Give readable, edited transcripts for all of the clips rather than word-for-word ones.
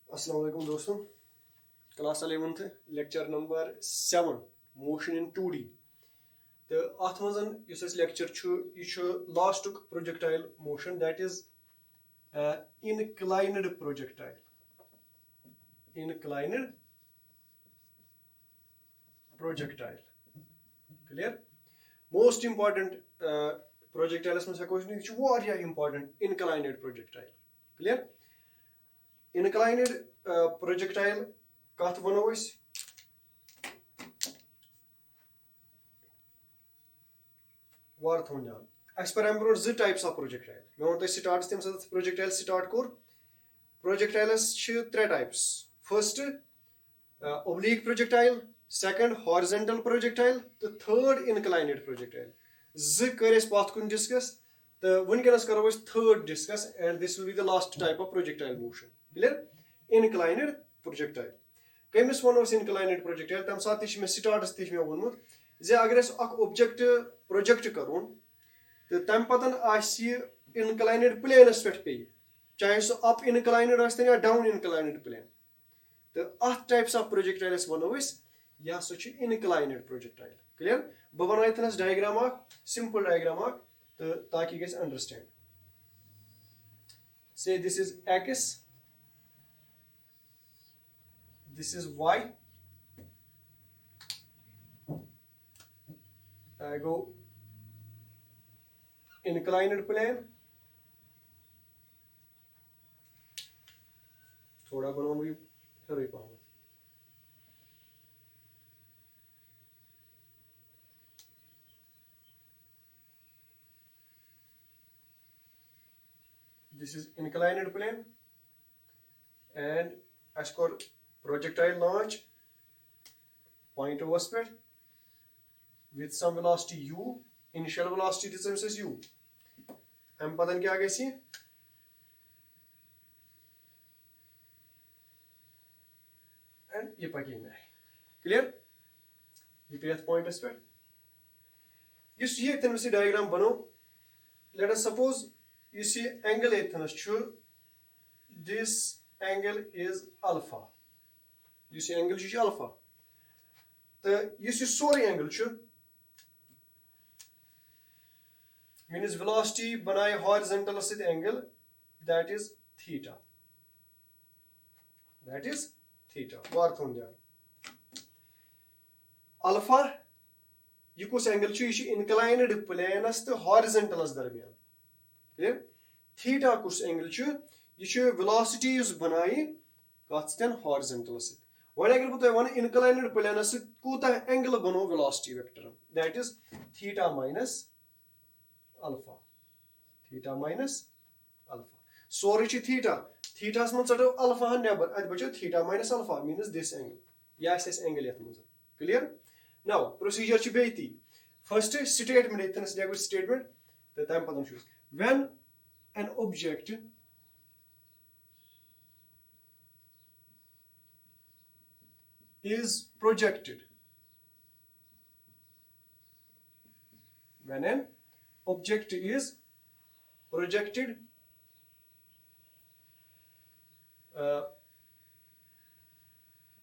अस्सलाम वालेकुम दोस्तों, class 11th lecture number 7 motion in 2D तो अथ मज lecture last projectile motion that is inclined projectile clear most important projectiles मज हेको important inclined projectile clear inclined projectile कत वनो वार थोन जान अस पर अम ब्रो जो टाइप्स ऑफ प्रोजेक्टाइल मे वो स्टार्ट तम साथ प्रोजेक्टाइल स्टार्ट कोर प्रोजेक्टाइलस त्रे types first oblique projectile second horizontal projectile तो थर्ड इनक्लाइनड प्रोजेक्टाइल जो कर पथ कुन डिस्कस तो वनकस करो third discuss and this will be the last type of projectile motion clear inclined projectile कमिस वो इनक्लाइनड प्रोजेक्टाइल तम साथ स्टार्टस मे वोनमुत जे अगर ऑब्जेक्ट प्रोजेक्ट करूँ तो तम पतन इनक्लाइनड प्लेनस पे चाहे सो अप इनक्लाइनड या डाउन इनक्लाइनड प्लेन तो अथ टाइप्स ऑफ प्रोजेक्टाइलस वनो यह हसा इनक्लाइनड प्रोजेक्टाइल क्लियर बह बना इतनस डायग्राम सिंपल डायग्राम तो ताकि गस अंडरस्टैंड से this is x this is y I go inclined plane थोड़ा बनाओ भी सही पाऊंगा this is inclined plane and as for projectile launch point over speed with some velocity u initial velocity this is u हम पता क्या गई and ये पकी में क्लियर ये पे पॉइंट पे इस ये तन से डायग्राम बनो लेट अस सपोज इस एंगल एथनस छु दिस एंगल इज अल्फा इस एंगल छु अल्फा तो इस सोरे एंगल छु मीन्स वेलोसिटी बनाए हॉरिजॉन्टल सित एंगल दैट इज थीटा वार थोन जान अल्फा यह कुछ एंगल छु यह इनक्लाइनड प्लेनस तो हॉरिजॉन्टलस दरमियान क्लियर थीटा कुछ एंगल छु यह वेलोसिटी बनाए कत सित हॉरिजॉन्टल सित वन अगर बह वन इनक्लाइनड प्लेनस कूता एंगल बनो velocity vector that is theta minus alpha सोरे थीटास मन चढ़ो अल्फा नबर अत बचो theta minus alpha means this angle यह एंगल ये क्लियर नाउ प्रोसीजर बेती फर्स्ट स्टेटमेंट स्टेटमेंट तो तम पत when an object is projected when an object is projected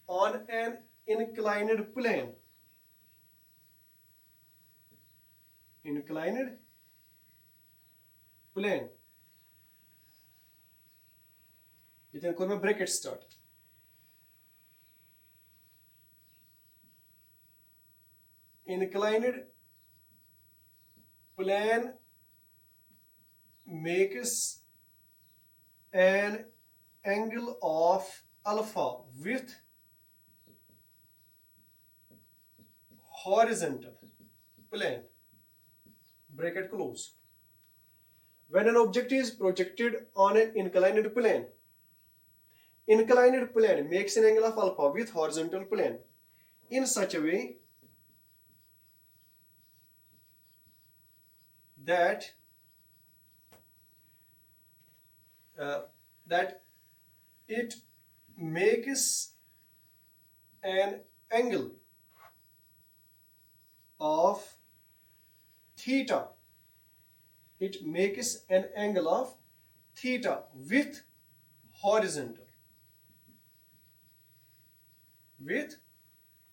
on an inclined plane इतने कोई bracket start inclined plane makes an angle of alpha with horizontal plane bracket close when an object is projected on an inclined plane makes an angle of alpha with horizontal plane in such a way that it makes an angle of theta. It makes an angle of theta with horizontal. with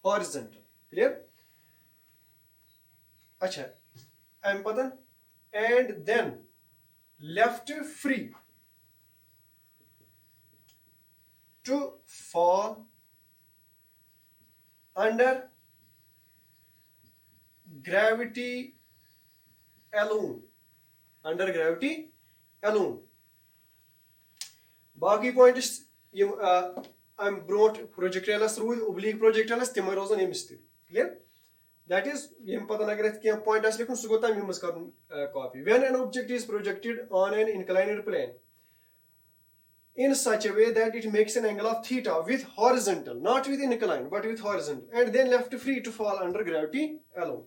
horizontal. Clear? Acha, am patan, and then left free to fall under gravity alone. Under gravity alone. Baki points I'm brought projectiles through oblique projectiles timar rozan emisti. Clear? That is yem patan agar kya point as likhun su gota mimus karun copy. When an object is projected on an inclined plane in such a way that it makes an angle of theta with horizontal, not with incline but with horizontal, and then left free to fall under gravity alone.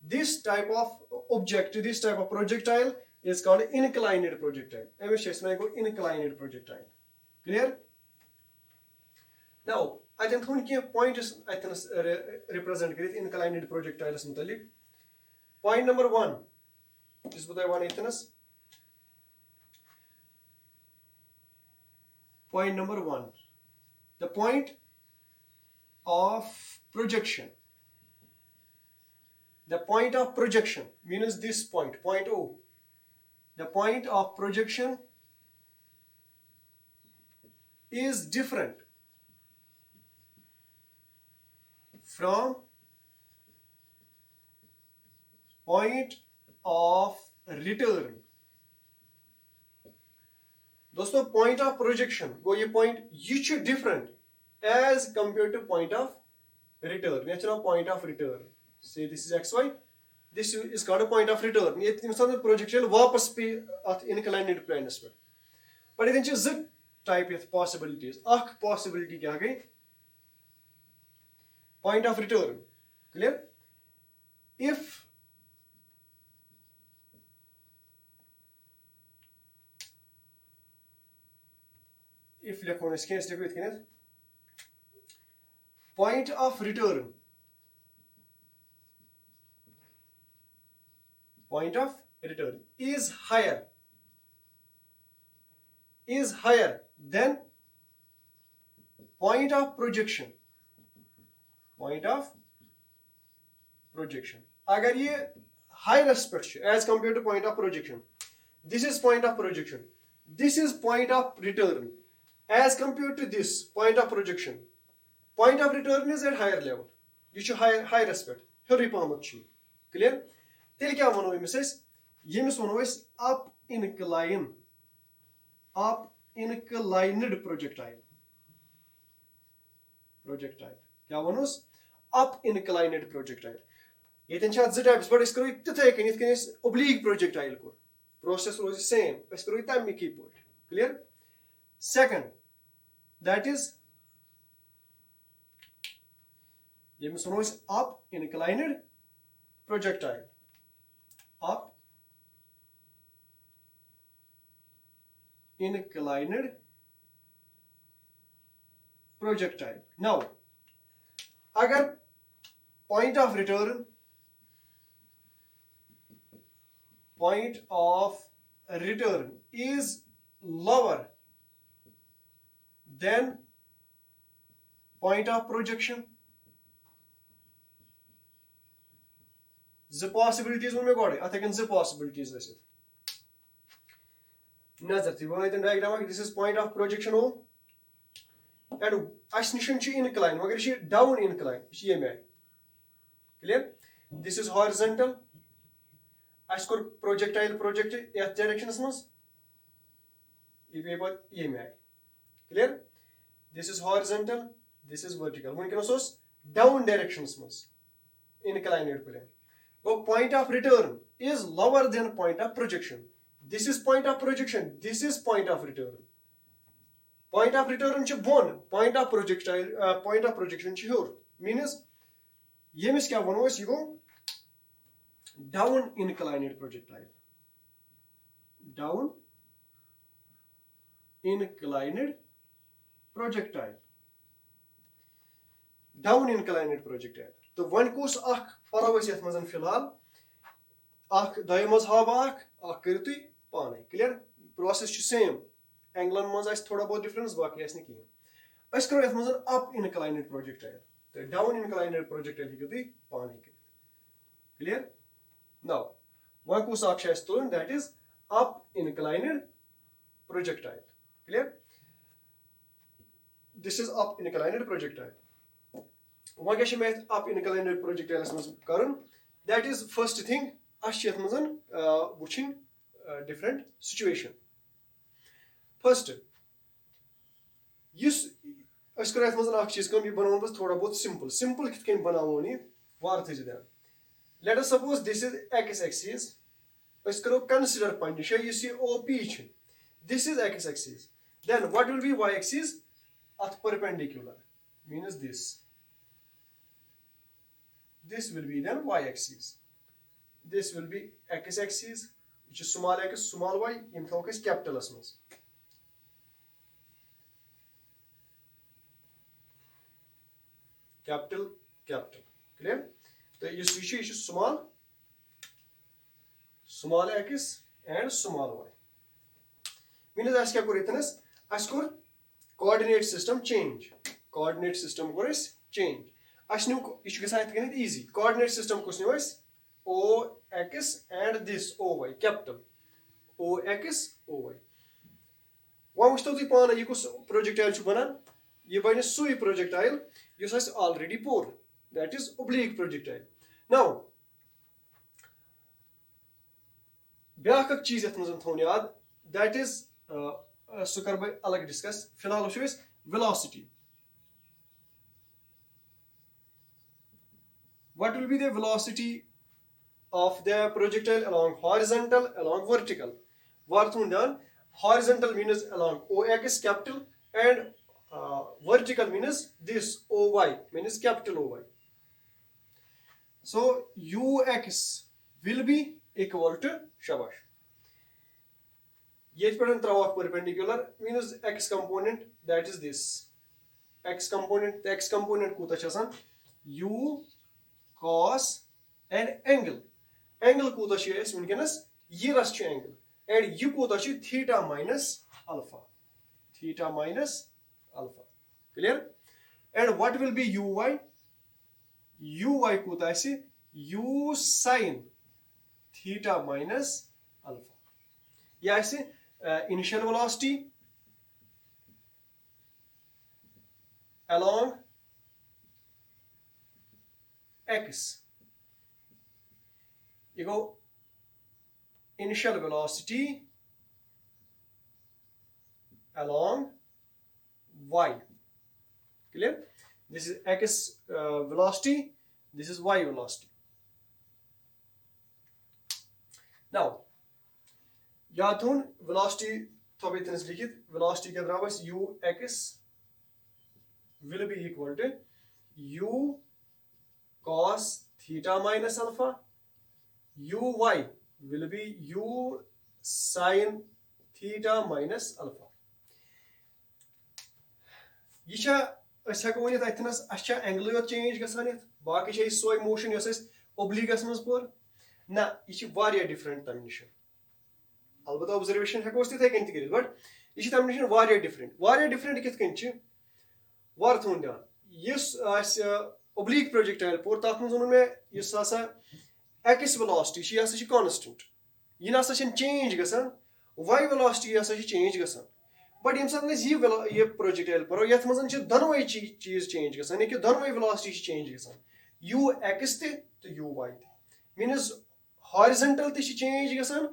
This type of object, this type of projectile is called inclined projectile. Inclined projectile. Clear? Now, I can think points I can represent inclined projectiles. Point number 1 is what I want. Point number 1, the point of projection. The point of projection means this point O. The point of projection is different from point of return. दोस्तों point of projection go ये point ये different as compared to point of return. Natural point of return. Say this is xy. This is called a point of return. ये इंसान projectile वापस पे at inclined plane पे. But इधर जो z type of possibilities. आख possibility क्या गई? Point of return. Clear? If point of return, is higher than point of projection. अगर ये high respect as compared to point of projection, this is point of projection, this is point of return. As compared to this point of projection, point of return is at higher level. You should high respect. Clear? Tell kya wano emis? Yemis wano is up inclined projectile. Kya wano? Up inclined projectile. Yeten chat z types, but is karo itthai kan is oblique projectile ko. Process was same. Is karo itam mi keyboard. Clear? Second, that is up inclined projectile. Up inclined projectile. Now, agar point of return is lower than point of projection, the possibilities will be got. I think the possibilities this is. This is point of projection O, and ascension incline, down incline. Clear? This is horizontal. I score projectile project F direction. Clear? This is horizontal, this is vertical. One can also down directions inclined plane. So point of return is lower than point of projection. This is point of projection, this is point of return. Point of return is one, point of projectile, point of projection is here. Means, yemis kya one was you go down inclined projectile. Down inclined projectile. Down inclined projectile. तो one कुस अख परावस यथ मजन फिलहाल अख दय मज हाव अख करियो तुई पाने. क्लियर? प्रोसेस छु सेम. एंगलन मज आस थोड़ा बहुत डिफरेंस बाकी आस न किहिन. अस करो यथ मजन up inclined projectile. The down inclined projectile hekku tui paani karit. Clear? Now, one kus akh chhe tulun, that is up inclined projectile. Clear? This is up inclined projectile. One kya chhe up inclined projectile as mas karun. That is first thing. As chhe mazan wuchin different situation. First, yus as kar ath mazan akh cheez kam ye banaun bas thoda bahut simple kith kain banavon ye var thai dan. Let us suppose this is x axis. As karo consider panni shay yus ye OP chhe. This is x axis. Then what will be y axis? At perpendicular, means this. This will be then y axis. This will be x axis, which is small x, small y, in focus capital as mas. Capital. Clear? So you see small x and small y. Means as kya kore as kor coordinate system change. Coordinate system kore change. As nu ish gasan easy. Coordinate system kus nu is OX and this OY, capital OX OY. One wishto tu pana ye kus projectile chu banan. Ye bane sui projectile yus has already pour. That is oblique projectile. Now, بیاکھ اکھ چیز یتھ منٛز تھاوُن یاد, that is سُہ کر بہٕ الگ ڈسکس. فِلحال وٕچھو أسۍ velocity. What will be the velocity of the projectile along horizontal, along vertical? Var thun dhyan, horizontal means along OX capital and vertical means this OY, means capital OY. So UX will be equal to shabash. Yet pattern trawak perpendicular means x component, that is this. X component, the x component kuta chasan u cos and angle. Angle kuta chi es winkenas ye ras chi angle and u kuta chi theta minus alpha. Theta minus alpha. Clear? And what will be uy? Uy kuta ase u sin theta minus alpha. Yeah, I say initial velocity along x. You go initial velocity along y. Clear? This is x velocity, this is y velocity. Now, याद थोन velocity थोबे Tanas लिखित, velocity के बराबर ux will be equal to u cos theta minus alpha, uy will be u sin theta minus alpha. ये छा अस हेको वनित अथनस अच्छा angle यो change गसान यत बाकी छे सोय मोशन यस अस ओब्लिगस मस पर ना ये छ वारिया डिफरेंट तम निश अलबत्ता ऑब्जर्वेशन हेको अस तिथे कन तिकरित बट ये छ तम निश वारिया डिफरेंट कित कन छ वार थोन ध्यान यस अस ओब्लिक प्रोजेक्टाइल पर तात मन जोन में यस आसा एक्स वेलोसिटी छ यस छ कांस्टेंट ये ना सा चेंज गसान वाई वेलोसिटी यस छ चेंज गसान बट यम साथ ये प्रोजेक्टाइल पर यथ मजन छ दनवई चीज चेंज गसान कि दनवई वेलोसिटी चेंज गसान यू एक्स ते तो यू वाई ते मींस हॉरिजॉन्टल ते चेंज गसान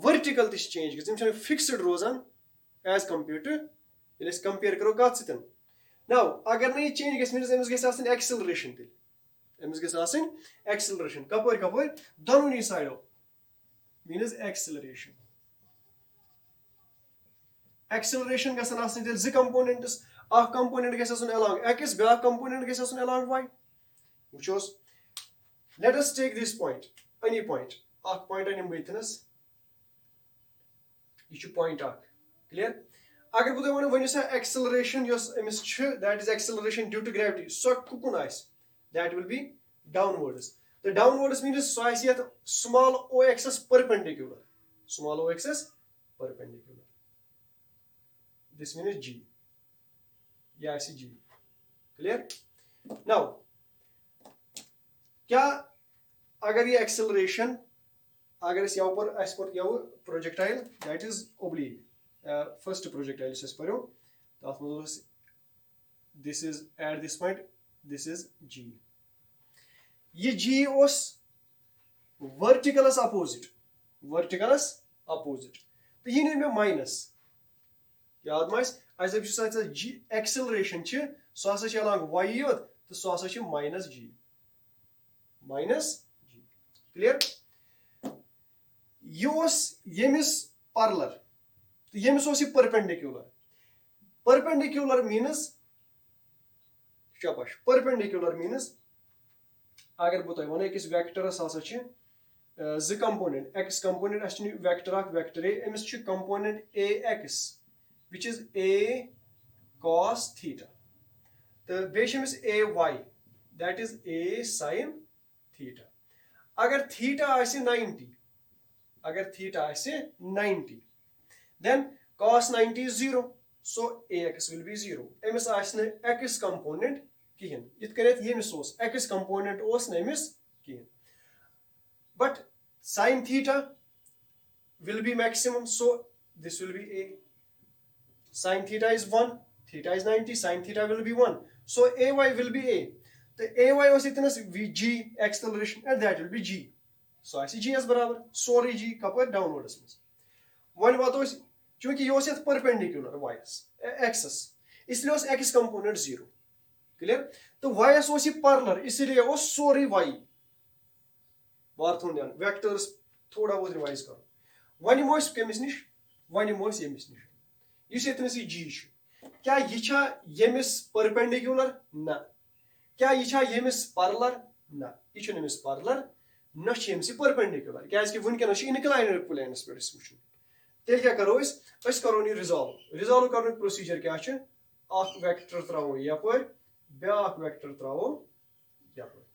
वर्टिकल ते चेंज गसान यम फिक्स्ड रोजान एज कंपेयर टू यस कंपेयर करो कत सतन नाउ अगर नहीं चेंज गस मींस एमस गस आसन एक्सेलरेशन ते एमस गस आसन एक्सेलरेशन कपर दनवनी साइडो मींस एक्सेलरेशन acceleration गसन आसन तेल ज कंपोनेंट्स अ कंपोनेंट गस आसन along x बा कंपोनेंट गस आसन along y वुचोस let us take this point any point a point अनिम बेतनस ये छ पॉइंट अ क्लियर अगर बुद वन वन सा acceleration योस एमस छ that is acceleration due to gravity so कुकुन आइस that will be downwards the downwards means so आइस यत small o axis perpendicular this means g. Yeah, I see g. Clear? Now, क्या अगर ये एक्सेलरेशन अगर इस यहाँ पर अस पर क्या projectile that is oblique first projectile इस पढ़ो तथ मज this is at this point this is G ये जी ओस वर्टिकलस अपोजिट तो ये नहीं में माइनस याद मास जी एक्सेलरेशन सह हसा अलग वाई योत तो सह हसा माइनस जी क्लियर यमिस पैरेलल तो यमिस परपेंडिकुलर मीनस शाबाश परपेंडिकुलर मीनस अगर बह तुम वन अकिस वेक्टरस हसा ज कंपोनेंट एक्स कंपोनेंट अस वेक्टर ए अमिस component A x which is A cos theta तो बेमिस A y that is A sin theta अगर थीटा आसे 90 then cos 90 is 0 so ax will be 0 Amish आसने x component किहन इत कनेत यमिस ओस x component ओस न Amish किहन but sin theta will be maximum so this will be a sin theta is 1 theta is 90 sin theta will be 1 so ay will be a the ay was itnas g acceleration and that will be g so I see g as barabar sorry g kapar downwards one wato क्योंकि ये ओस perpendicular y access इसलिए ओस x component 0 clear तो y ओस ये parallel इसलिए ओस सोरी y बार थोन ध्यान वेक्टर्स थोड़ा बहुत रिवाइज करो वन मोस कमिस निश वन मोस यमिस निश इस इतनस ये जी क्या ये छा यमिस परपेंडिकुलर ना क्या ये छा यमिस पैरेलल ना ये छ यमिस पैरेलल न छ यमिस परपेंडिकुलर क्या कि वनकन इनक्लाइनर प्लेन्स पे वुचन तेल क्या करो अस करो ये रिजॉल्व करने प्रोसीजर क्या छ अख वेक्टर त्रावो यपर ब्याक वेक्टर त्रावो यपर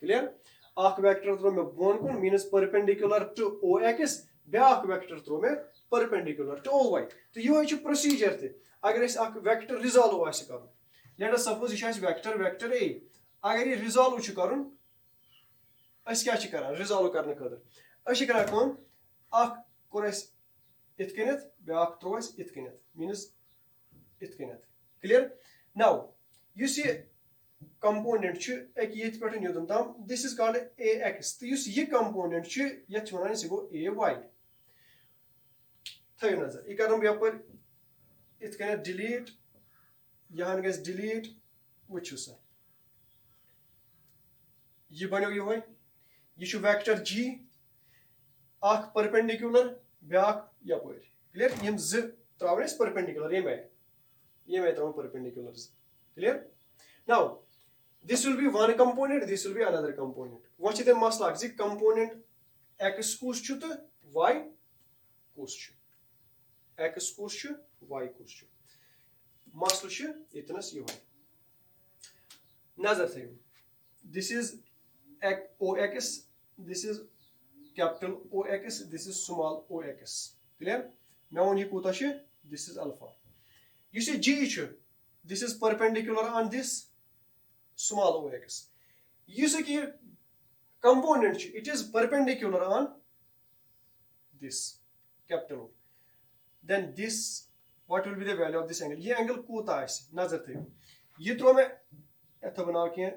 क्लियर अख वेक्टर त्रो में बोन कुन means perpendicular to O X ब्याक वेक्टर त्रो में परपेंडिकुलर टू ओ वाई तो ये छ प्रोसीजर ते अगर इस अख वेक्टर रिजॉल्व आसे करो लेट अस सपोज ये छ वेक्टर ए अगर ये रिजॉल्व छ करूं अस क्या छ करन रिजॉल्व करने खतर अस छ करन कोन अख कोर अस इतकनत ब्याक त्रो अस इतकनत मीन्स इतकनत क्लियर नाउ युस ये कंपोनेंट छ एक येत पेटन योदन तम दिस इज कॉल्ड ax तो युस ये कंपोनेंट छ यत वनान से गो ay थयो नजर ये करम यपर इतकन डिलीट यहां गस डिलीट वुचु सा ये बनो यो होय ये छ वेक्टर g अख परपेंडिकुलर ब्याक यपर क्लियर यम ज त्रावनस परपेंडिकुलर ये में त्रावन perpendicular clear now this will be one component this will be another component what is the masla is component x kus chu to y kus chu x kus chu y kus chu masla chu itnas yo nazar thayo this is ox this is capital ox this is small ox clear now when you kuta chu this is alpha you see g chu this is perpendicular on this small ox you see here component it is perpendicular on this capital O then this what will be the value of this angle ये angle कोता है नजर थे ये throw में ऐसा बनाओ क्या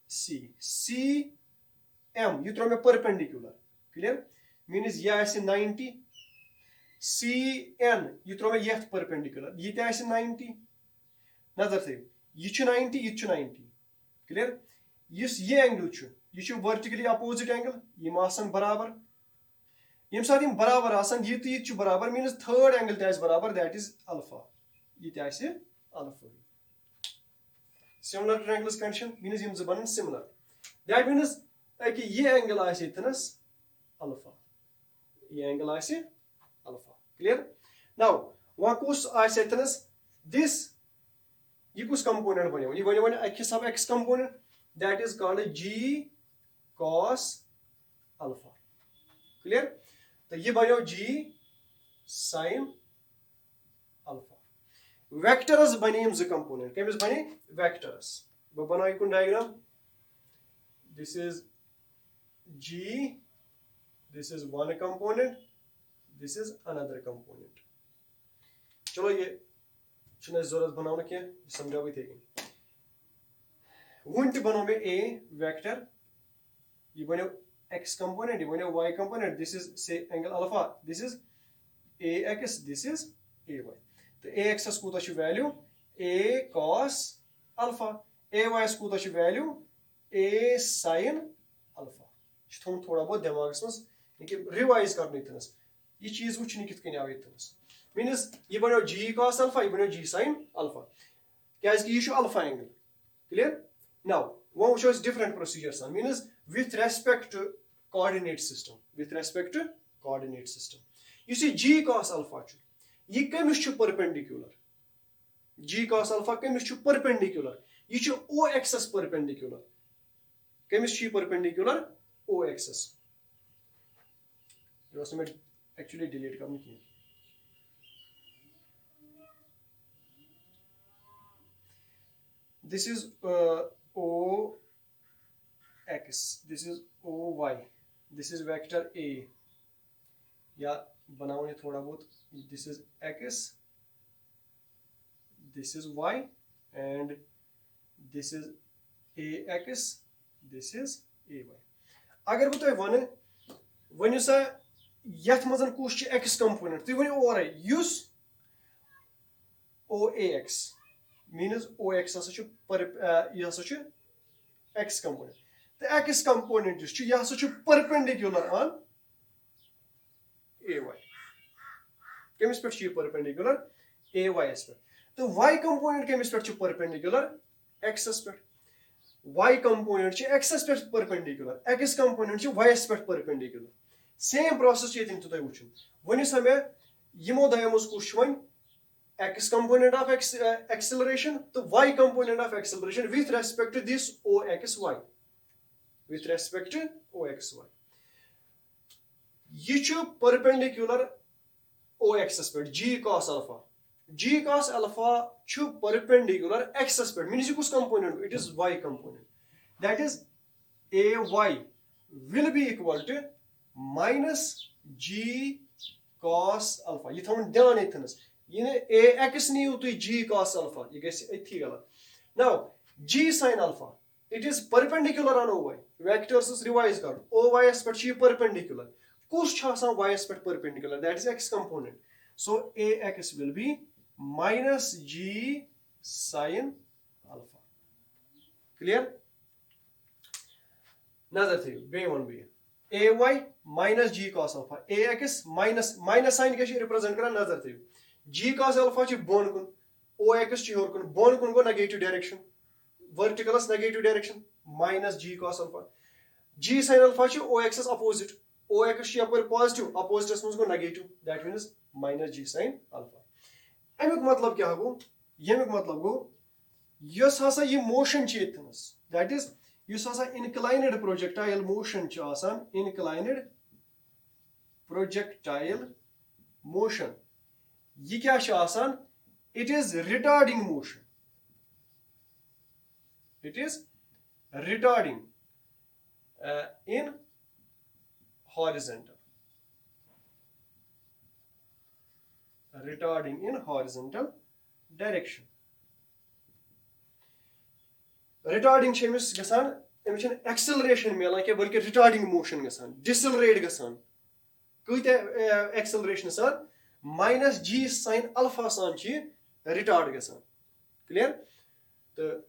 c m ये थ्रो में perpendicular clear means ये ऐसे 90 c n ये थ्रो में ये perpendicular ये क्या ऐसे 90 नजर थे ये च 90 ये च 90 क्लियर यस ये एंगल छु ये छु वर्टिकली अपोजिट एंगल ये आसन बराबर यम साथ यम बराबर आसन ये तो छु बराबर मींस थर्ड एंगल ते बराबर दैट इज अल्फा ये ते alpha similar triangles condition means यम ज बनन सिमिलर दैट मींस कि ये एंगल आसे इतनस अल्फा ये एंगल आसे अल्फा क्लियर नाउ वा कुस आसे इतनस दिस ये कुछ कंपोनेंट बने ये बने अकिस सब x component that is called g cos alpha clear तो ये बने g sin अल्फा वेक्टर्स बने ज कंपोनेंट केमिस बने वेक्टर्स ब बनाई कुन diagram this is G, this is one component, this is another component. चलो ये छुना ज़रूरत बनाना क्या समझाओ इतने की वुंट बनो में a vector ये बनो x component ये बनो y component this is say angle alpha this is ax this is ay तो ax as कोता छु value a cos alpha ay as कोता छु value a sin alpha थोड़ा थोड़ा बहुत दिमाग में ये रिवाइज करने इतनस ये चीज वुचनी कित कन्या इतनस मीन्स ये बनो g cos alpha ये बनो g sin alpha क्या इसकी ये alpha angle clear now one shows different procedures means with respect to coordinate system you see g cos alpha ये कमिस छु perpendicular g cos alpha कमिस छु perpendicular ये छु o axis perpendicular कमिस छु perpendicular o axis ये उसमें actually delete करनी की this is o x this is o y this is vector a या बनाओ ये थोड़ा बहुत this is x this is y and this is ax this is ay अगर बो तुम वन वनु सा यथ मजन कुछ x component तुम वनु और युस oax means ox हसा छु पर ये हसा छु x component the x component is छु ये हसा छु perpendicular on ay केमिस पे छु perpendicular ay एस पे तो y component केमिस पे छु perpendicular x एस पे y component छु x एस पे perpendicular x component छु y एस पे perpendicular same process ये तो तुम वुचन वनु सा मे यमो दयमस कुछ one x component of acceleration the y component of acceleration with respect to this oxy with respect to oxy ये छु perpendicular ox पे g cos alpha छु perpendicular x पे means ये कुछ component it is y component that is ay will be equal to minus g cos alpha ये थोड़ा ध्यान इतनस ये ax नहीं तो g cos alpha ये कैसे इतनी गलत now g sin alpha it is perpendicular on oy vectors is revise कर oy aspect ची perpendicular कुछ छासा y aspect perpendicular that is x component so ax will be minus g sin alpha clear another thing b1b ay minus g cos alpha ax minus sign के represent करा another thing g cos alpha ची bone कुन ox ची होर कुन bone कुन को negative direction vertical is negative direction minus g cos alpha g sin alpha ची ox is opposite ox ची अपर positive opposite is को negative that means minus g sin alpha Amik मतलब क्या हो यमिक मतलब गो यस हसा ये motion ची इतनस that is यस हसा inclined projectile motion ची आसान inclined projectile motion ये क्या आसान it is retarding motion it is retarding in horizontal direction retarding chemis gasan emission acceleration milan ke balki retarding motion gasan decelerate gasan kuyte acceleration san minus g sin alpha san chi retard gasan clear the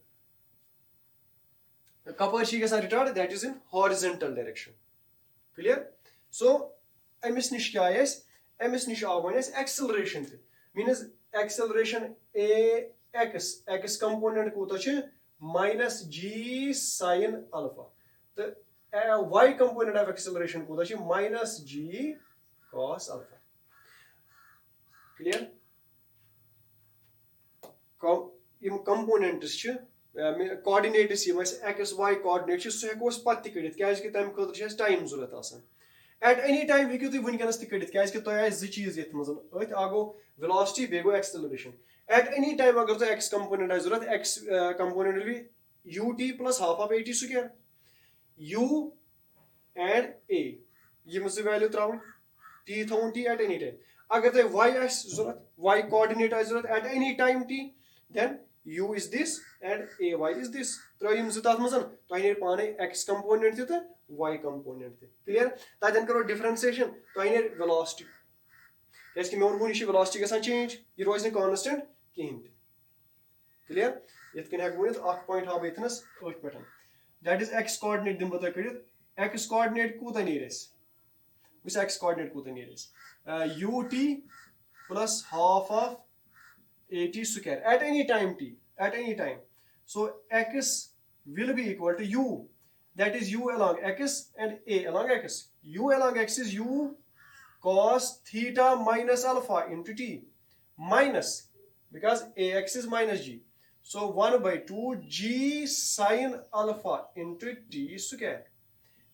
kapar chi gasan retard that is in horizontal direction clear so emis nish kya is emis nish avan is acceleration means acceleration x component kota chi minus g sin alpha the y component of acceleration kota chi minus g cos alpha clear Yama components च coordinates यम x y coordinate च सो हेको पत त कडित क्याज कि तम खतर छ time जरूरत आसान at any time हेकु तु वनकनस त कडित क्याज कि तो आय ज चीज यत मजन अत आगो velocity बेगो acceleration at any time अगर तो x component आय जरूरत x component will be ut plus half of at square U and A یِم زٕ ویلیوٗ تراوٕنۍ T تھاوُن T at any time اگر تۄہہِ Y آسہِ ضوٚرتھ Y coordinate آسہِ ضوٚرتھ at any time T then U is this and AY is this ترٛٲیِو یِم زٕ تَتھ منٛز تۄہہِ نیرِ پانے X component تہِ تہٕ Y component تہِ clear تَتٮ۪ن کرو differentiation تۄہہِ نیرِ velocity کیازِ کہِ مےٚ ووٚنمو یہِ چھِ velocity گژھان change یہِ روزِ نہٕ constant کِہینۍ تہِ clear یِتھ کٔنۍ ہٮ۪کہٕ بہٕ ؤنِتھ اکھ پویِنٹ ہاو بہٕ ییٚتھنس أتھۍ پٮ۪ٹھ that is X coordinate دِمہٕ بہٕ تۄہہِ کٔڑِتھ X coordinate کوٗتاہ نیرِ اَسہِ وٕچھ X coordinate کوٗتاہ نیرِ اَسہِ UT plus half of AT square at any time T at any time so X will be equal to U that is U along X and A along X U along X is U cos theta minus alpha into T minus because AX is minus G so 1/2 G sin alpha into T square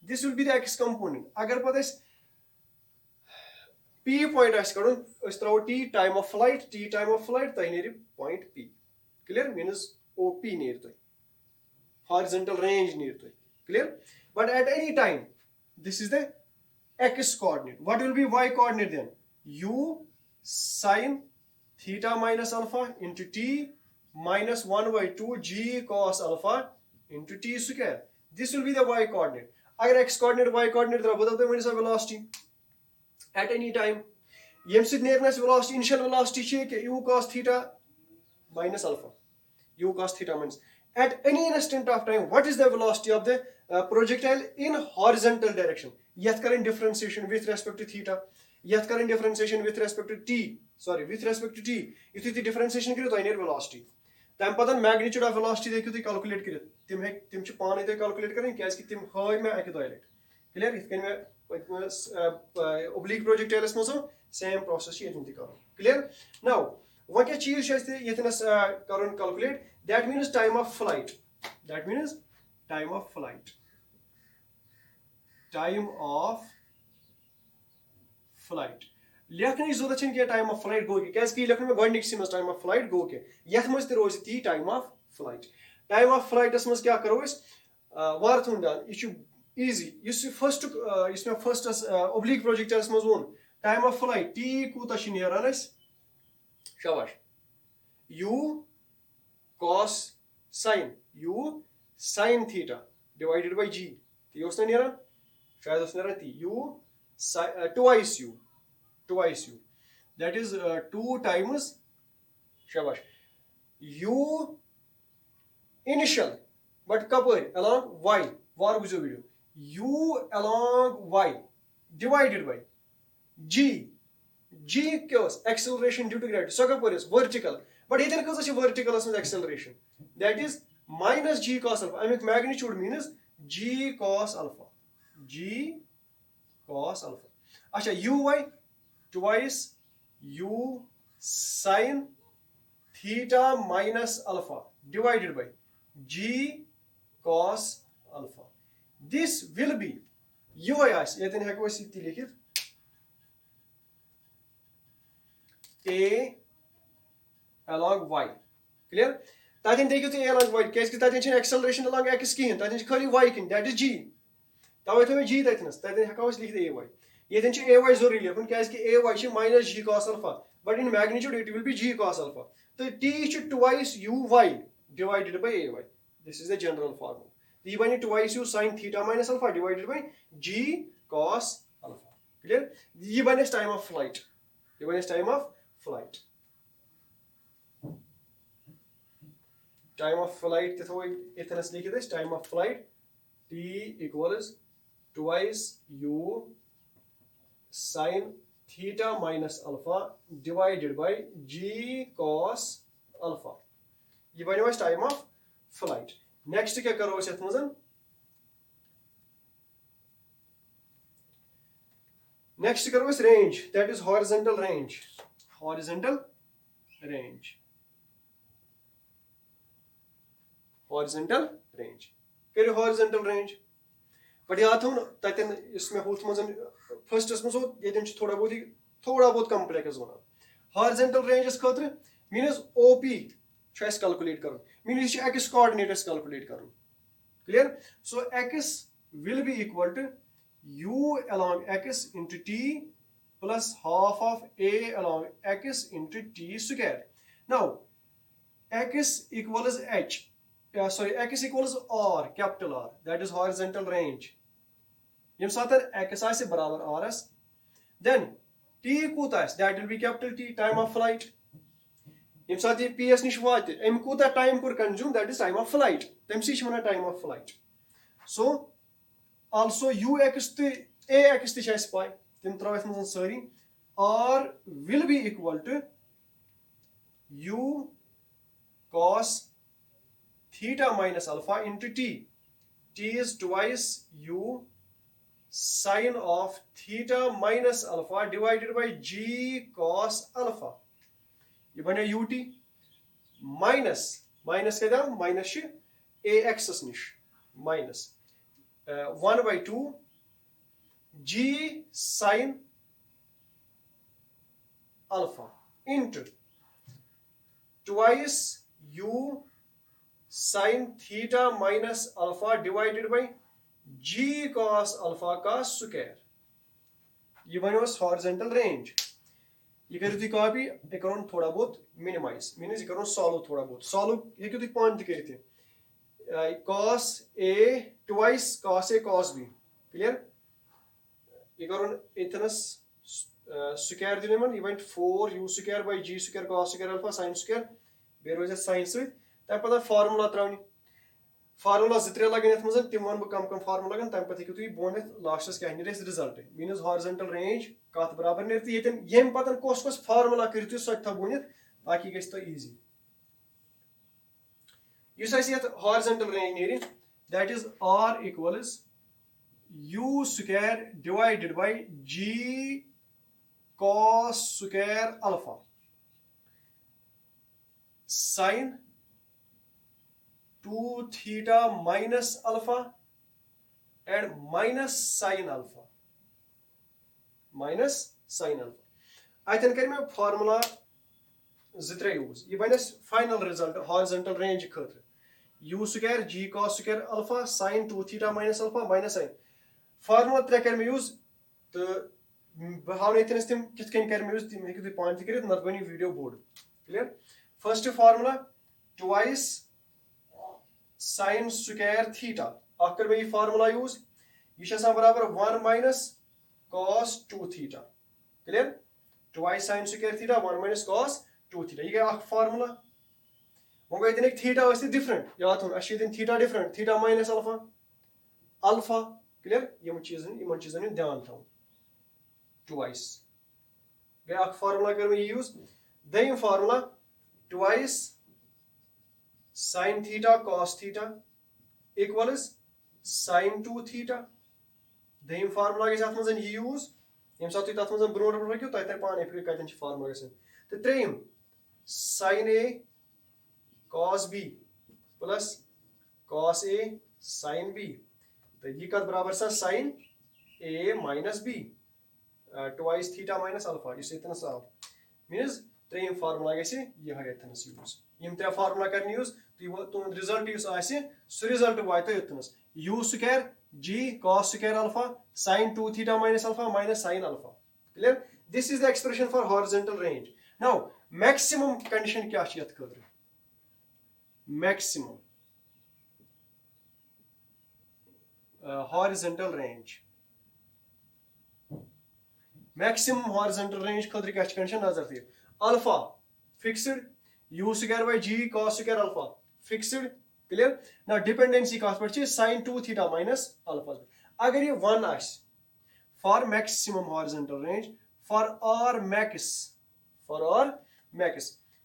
this will be the X component agar pata is P point آسہِ کَڑُن أسۍ تراوو T time of flight تۄہہِ نیرِ point P clear means OP نیرِ تۄہہِ horizontal range نیرِ تۄہہِ clear but at any time this is the X coordinate what will be Y coordinate then U sin theta minus alpha into T minus 1/2 G cos alpha into T square this will be the Y coordinate agar X coordinate Y coordinate تراوو بہٕ دَپہٕ تۄہہِ ؤنِو سا velocity at any time ییٚمہِ سۭتۍ نیرِ اَسہِ velocity initial velocity چھِ یہِ U cos theta minus alpha U cos theta minus at any instant of time what is the velocity of the projectile in horizontal direction یَتھ کَرٕنۍ differentiation with respect to theta یَتھ کَرٕنۍ differentiation with respect to T with respect to T یُتھُے تُہۍ differentiation کٔرِو تۄہہِ نیرِ velocity تَمہِ پَتہٕ magnitude of velocity ہیٚکِو تُہۍ calculate کٔرِتھ تِم چھِ پانے تۄہہِ calculate کَرٕنۍ کیازِ تِم ہٲے مےٚ اَکہِ دۄیہِ لَٹہِ clear یِتھ کٔنۍ مےٚ oblique projectiles منٛز same process چھِ ییٚتٮ۪ن تہِ کَرُن clear now وۄنۍ کیٛاہ چیٖز چھُ اَسہِ ییٚتٮ۪نَس کَرُن calculate that means time of flight لیکھنٕچ ضوٚرتھ چھنہٕ کینٛہہ time of flight گوٚو کیٛاہ کیازِ کہِ یہِ لیکھنو مےٚ گۄڈٕنِکسٕے منٛز time of flight گوٚو کیٛاہ یَتھ منٛز تہِ روزِ تی time of flightَس منٛز کیٛاہ کَرو أسۍ وارٕ تھوٚن دیان یہِ چھُ easy یُس مےٚ فٔسٹَس oblique projectiles منٛز ووٚن time of flight T کوٗتاہ چھُ نیران اَسہِ شاباش U cos sin theta divided by G تی اوس نہ نیران شاید اوس نیران تی U twice U that is 2 times شاباش U initial but کَپٲرۍ along Y وارٕ بوٗزِو video U along Y divided by G کیٛاہ ٲس acceleration due to gravity سۄ کَپٲرۍ ٲس vertical but ییٚتٮ۪ن کۭژاہ چھِ verticalَس منٛز acceleration that is minus G cos alpha اَمیُک magnitude means G cos alpha اچھا UY twice U sin theta minus alpha divided by G cos alpha this will be UY آسہِ ییٚتٮ۪ن ہٮ۪کو أسۍ یہِ تہِ لیکھِتھ A along Y clear تَتٮ۪ن تہِ ہیٚکِو تُہۍ A along Y کیازِ کہِ تَتٮ۪ن چھِنہٕ acceleration along X کِہینۍ تَتٮ۪ن چھِ خٲلی Y کِنۍ that is G تَوے تھوٚو مےٚ G تَتٮ۪ن ہٮ۪کو أسۍ لیکھِتھ AY ییٚتٮ۪ن چھُ AY ضروٗری لیکھُن کیازِ کہِ AY چھِ minus G cos alpha but in magnitude it will be G cos alpha تہٕ T چھُ twice UY divided by AY this is the general formula یہِ بَنہِ twice U sin theta minus alpha divided by G cos alpha clear یہِ بَنہِ اَسہِ time of flight time of flight تہِ تھاوو ییٚتھٮ۪نَس لیکھِتھ أسۍ time of flight T equals twice U sin theta minus alpha divided by G cos alpha یہِ بَنیو اَسہِ time of flight next کیٛاہ کَرو أسۍ یَتھ منٛز next کَرو أسۍ range that is horizontal range کٔرِو horizontal range بٹ یاد تھاوُن تَتٮ۪ن یُس مےٚ ہُتھ منٛز فٔسٹَس منٛز اوس ییٚتٮ۪ن چھُ تھوڑا بہت کَمپٕلیکٕس وَنان horizontal rangeَس خٲطرٕ میٖنٕز OP چھُ اَسہِ کَلکُلیٹ کَرُن میٖنٕز یہِ چھُ X coordinate اَسہِ کَلکُلیٹ کَرُن clear so X will be equal to u along x into t plus half of a along x into t square. Now, x equals h. X equals r, capital R. That is horizontal range. Yem satan x aise barabar rs. Then t kutas, that will be capital T, time of flight. Yem satan ps nish vate, em kuta time kur consume, that is time of flight. Temsi shmana time of flight. So also ux to ax to chase pi. Tim traweth mun sari. R will be equal to u cos theta minus alpha into t. T is twice u sine of theta minus alpha divided by g cos alpha. ये बने ut minus क्या minus ax निश minus 1 by 2 g sine alpha into twice u sine theta minus alpha divided by g cos alpha का square. ये बनो horizontal range. ये करो तुम कॉपी एक करो थोड़ा बहुत minimize मीन्स ये करो solve थोड़ा बहुत solve ये क्यों तुम पॉइंट करते हैं cos a twice cos a cos b clear. ये करो इतनस square दिने मन ये 4 u square by g square cos square alpha sin square bureaus sin सहित तब पता फार्मूला त्रावनी फार्मूला जितने लगन यथ मजन तिम वन कम फार्मूला लगन तब पता तुम बोन लास्टस क्या निरेस रिजल्ट मीन्स हॉरिजॉन्टल रेंज कत बराबर नेर तो येतन येम पतन कोस फार्मूला करितु सो था बोनित ताकि गस तो इजी युस अस यत हॉरिजॉन्टल रेंज नेरि that is r equals u square divided by g cos square alpha sin 2 theta minus alpha and minus sin alpha. Minus sin alpha. Aithan kar mein formula zitra use. Ye banes final result horizontal range khatra. U square g cos square alpha sin 2 theta minus alpha minus sin. Formula tre kar mein use to how naithan istim kith kain kar mein use tim hekidu point karit not bani video board. Clear? First formula twice sin square theta. After we formula use, you shall have barabar 1 minus cos 2 theta. Clear? Twice sin square theta, 1 minus cos 2 theta. You get a formula. When we think theta is different. Yeah, actually then theta different. Theta minus alpha. Alpha. Clear? You must choose in down town. Twice. Get a formula can we use? Then formula twice sin theta cos theta equals sin 2 theta. The formula is at mazan use. Yem satu tat mazan bro bro kyo tai tai paane fir kaitan chi formula gasen. The trim sin a cos b plus cos a sin b. The ye kat barabar sa sin a minus b twice theta minus alpha. You say itna sa means trim formula gase ye ha itna use. Yem tre formula karni use तो result yes आसे so result वातो यतनस u square g cos square alpha sin 2 theta minus alpha minus sin alpha. Clear? This is the expression for horizontal range. Now maximum condition क्या छ यत खतर maximum horizontal range. Maximum horizontal range खतर क्या छ condition नजर थी alpha fixed u square by g cos square alpha fixed. Clear? Now dependency cost पर sin 2 theta minus alpha. अगर ये 1 आस for maximum horizontal range for r max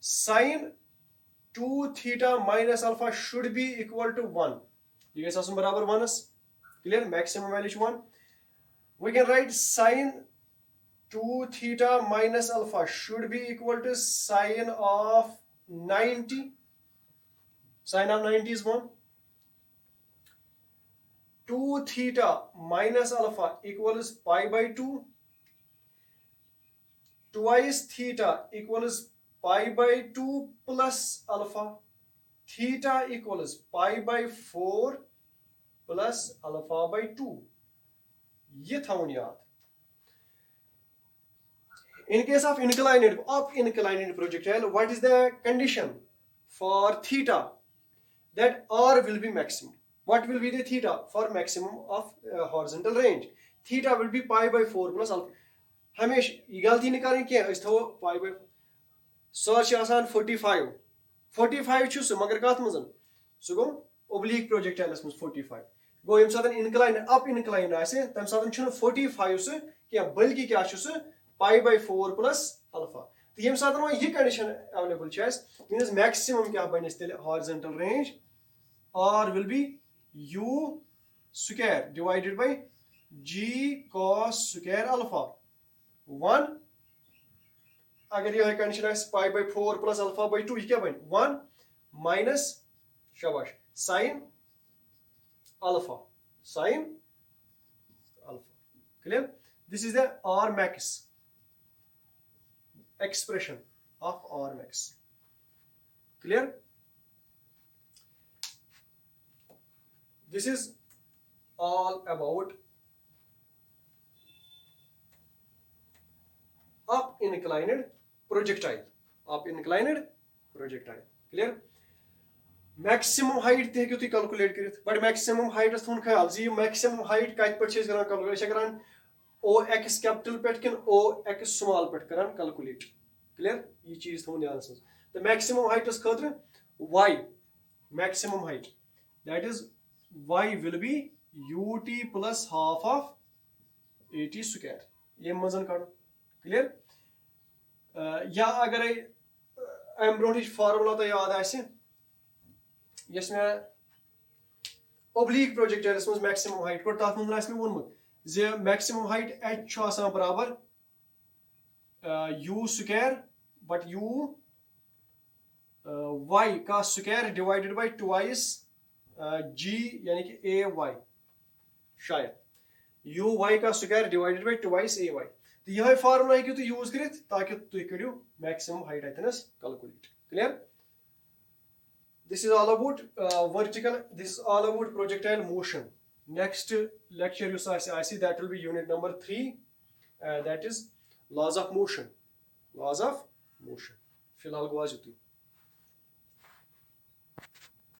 sin 2 theta minus alpha should be equal to 1. ये gas आसुन बराबर 1 अस. Clear? Maximum value 1. We can write sin 2 theta minus alpha should be equal to sin of 90. Sin of 90 is 1. 2 theta minus alpha equals pi by 2. Twice theta equals pi by 2 plus alpha. Theta equals pi by 4 plus alpha by 2. ये thaun yaad. In case of up inclined projectile, what is the condition for theta? That r will be maximum. What will be the theta for maximum of horizontal range? Theta will be pi by 4 plus alpha. हमेश ये गलती नहीं करें क्या इस थो pi by sir छ आसान 45 छु सु मगर कत मजन सु गो oblique projectile मज 45 गो यम साथन incline up incline आसे तम साथन छु 45 सु क्या बल्कि क्या छु सु pi by 4 plus alpha. तो यम साथन वो ये कंडीशन अवेलेबल छ मींस मैक्सिमम क्या बनिस तेल horizontal range r will be u square divided by g cos square alpha 1. अगर यह कंडीशन है pi by 4 plus alpha by 2 ये क्या बन 1 minus शाबाश sin alpha clear. This is the r max expression of r max. Clear. This is all about up inclined projectile. Clear. Maximum height te hekiu tu calculate karit, but maximum height is thun khayal zi maximum height kat per chis karan calculate karan ox capital pet kin ox small pet karan calculate. Clear. Ye cheez thun dhyan se. The maximum height is khatra y maximum height, that is y will be ut plus half of at square. Ye mazan kadu. Clear. या अगर अम bro formula तो याद आसे yes may oblique प्रोजेक्टाइलस मज maximum height core तथ मन आस मे वोनमुत J maximum height h छु आसान बराबर u square but u y का square divided bye twice g यानी कि ay शायद u y का square divided bye twice ay. तो यह फार्मूला हेकु तु यूज करित ताकि तु करियो मैक्सिमम हाइट अतनस calculate. Clear. This is all about vertical. This is all about projectile motion. Next lecture you see that will be unit number 3. That is laws of motion. Filhal go आज